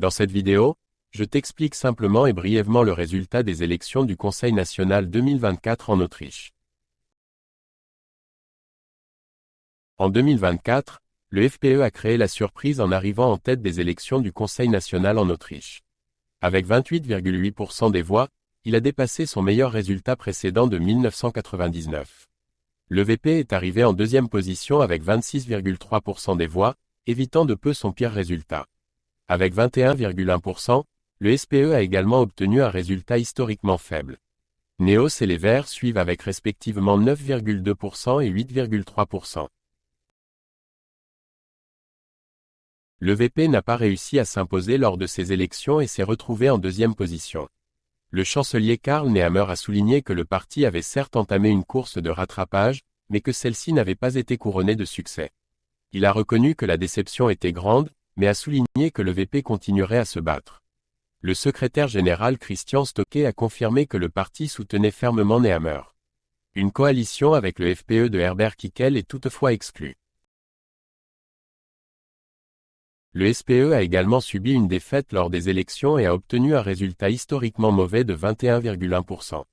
Dans cette vidéo, je t'explique simplement et brièvement le résultat des élections du Conseil national 2024 en Autriche. En 2024, le FPÖ a créé la surprise en arrivant en tête des élections du Conseil national en Autriche. Avec 28,8% des voix, il a dépassé son meilleur résultat précédent de 1999. Le VP est arrivé en deuxième position avec 26,3% des voix, évitant de peu son pire résultat. Avec 21,1%, le SPÖ a également obtenu un résultat historiquement faible. Neos et les Verts suivent avec respectivement 9,2% et 8,3%. Le VP n'a pas réussi à s'imposer lors de ces élections et s'est retrouvé en deuxième position. Le chancelier Karl Nehammer a souligné que le parti avait certes entamé une course de rattrapage, mais que celle-ci n'avait pas été couronnée de succès. Il a reconnu que la déception était grande, mais a souligné que le VP continuerait à se battre. Le secrétaire général Christian Stocker a confirmé que le parti soutenait fermement Nehammer. Une coalition avec le FPÖ de Herbert Kickl est toutefois exclue. Le SPÖ a également subi une défaite lors des élections et a obtenu un résultat historiquement mauvais de 21,1%.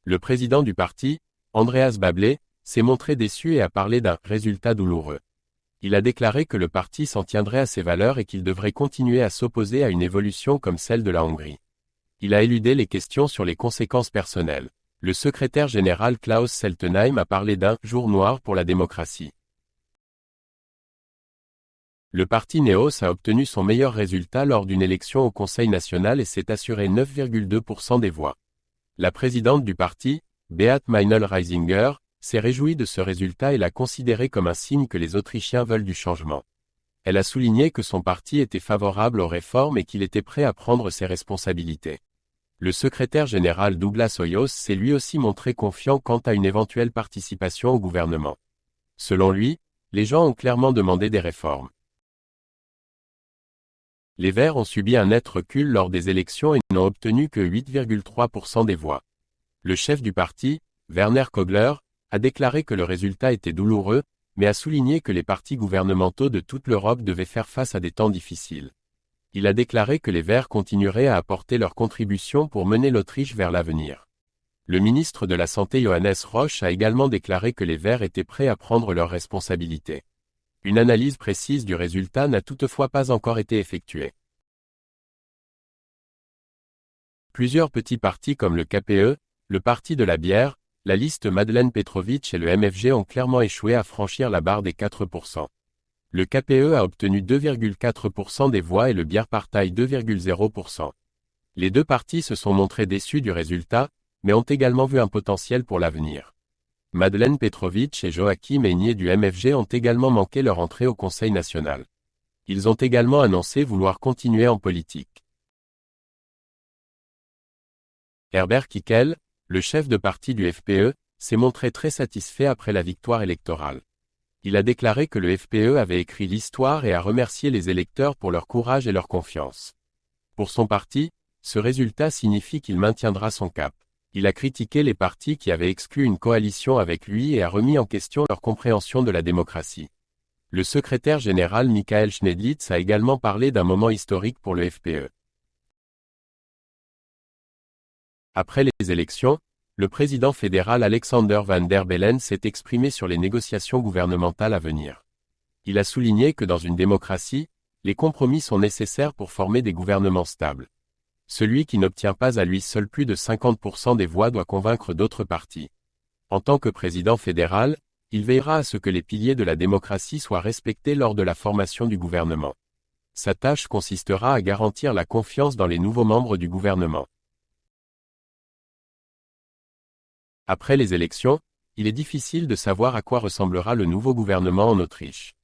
Le président du parti, Andreas Babler, s'est montré déçu et a parlé d'un « résultat douloureux ». Il a déclaré que le parti s'en tiendrait à ses valeurs et qu'il devrait continuer à s'opposer à une évolution comme celle de la Hongrie. Il a éludé les questions sur les conséquences personnelles. Le secrétaire général Klaus Seltenheim a parlé d'un « jour noir pour la démocratie ». Le parti Neos a obtenu son meilleur résultat lors d'une élection au Conseil national et s'est assuré 9,2% des voix. La présidente du parti, Beat Meinl-Reisinger, s'est réjouie de ce résultat et l'a considéré comme un signe que les Autrichiens veulent du changement. Elle a souligné que son parti était favorable aux réformes et qu'il était prêt à prendre ses responsabilités. Le secrétaire général Douglas Hoyos s'est lui aussi montré confiant quant à une éventuelle participation au gouvernement. Selon lui, les gens ont clairement demandé des réformes. Les Verts ont subi un net recul lors des élections et n'ont obtenu que 8,3% des voix. Le chef du parti, Werner Kogler, a déclaré que le résultat était douloureux, mais a souligné que les partis gouvernementaux de toute l'Europe devaient faire face à des temps difficiles. Il a déclaré que les Verts continueraient à apporter leur contribution pour mener l'Autriche vers l'avenir. Le ministre de la Santé Johannes Roche a également déclaré que les Verts étaient prêts à prendre leurs responsabilités. Une analyse précise du résultat n'a toutefois pas encore été effectuée. Plusieurs petits partis comme le KPÖ, le Parti de la bière, la liste Madeleine Petrovic et le MFG ont clairement échoué à franchir la barre des 4%. Le KPÖ a obtenu 2,4% des voix et le Bierpartei 2,0%. Les deux partis se sont montrés déçus du résultat, mais ont également vu un potentiel pour l'avenir. Madeleine Petrovic et Joachim Egnier du MFG ont également manqué leur entrée au Conseil national. Ils ont également annoncé vouloir continuer en politique. Herbert Kickl, le chef de parti du FPÖ, s'est montré très satisfait après la victoire électorale. Il a déclaré que le FPÖ avait écrit l'histoire et a remercié les électeurs pour leur courage et leur confiance. Pour son parti, ce résultat signifie qu'il maintiendra son cap. Il a critiqué les partis qui avaient exclu une coalition avec lui et a remis en question leur compréhension de la démocratie. Le secrétaire général Michael Schnedlitz a également parlé d'un moment historique pour le FPÖ. Après les élections, le président fédéral Alexander Van der Bellen s'est exprimé sur les négociations gouvernementales à venir. Il a souligné que dans une démocratie, les compromis sont nécessaires pour former des gouvernements stables. Celui qui n'obtient pas à lui seul plus de 50% des voix doit convaincre d'autres partis. En tant que président fédéral, il veillera à ce que les piliers de la démocratie soient respectés lors de la formation du gouvernement. Sa tâche consistera à garantir la confiance dans les nouveaux membres du gouvernement. Après les élections, il est difficile de savoir à quoi ressemblera le nouveau gouvernement en Autriche.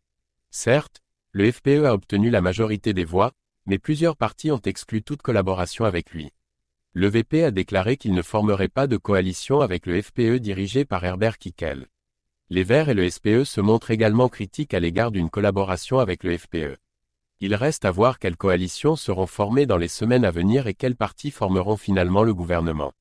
Certes, le FPÖ a obtenu la majorité des voix, mais plusieurs partis ont exclu toute collaboration avec lui. Le VP a déclaré qu'il ne formerait pas de coalition avec le FPÖ dirigé par Herbert Kickl. Les Verts et le SPÖ se montrent également critiques à l'égard d'une collaboration avec le FPÖ. Il reste à voir quelles coalitions seront formées dans les semaines à venir et quels partis formeront finalement le gouvernement.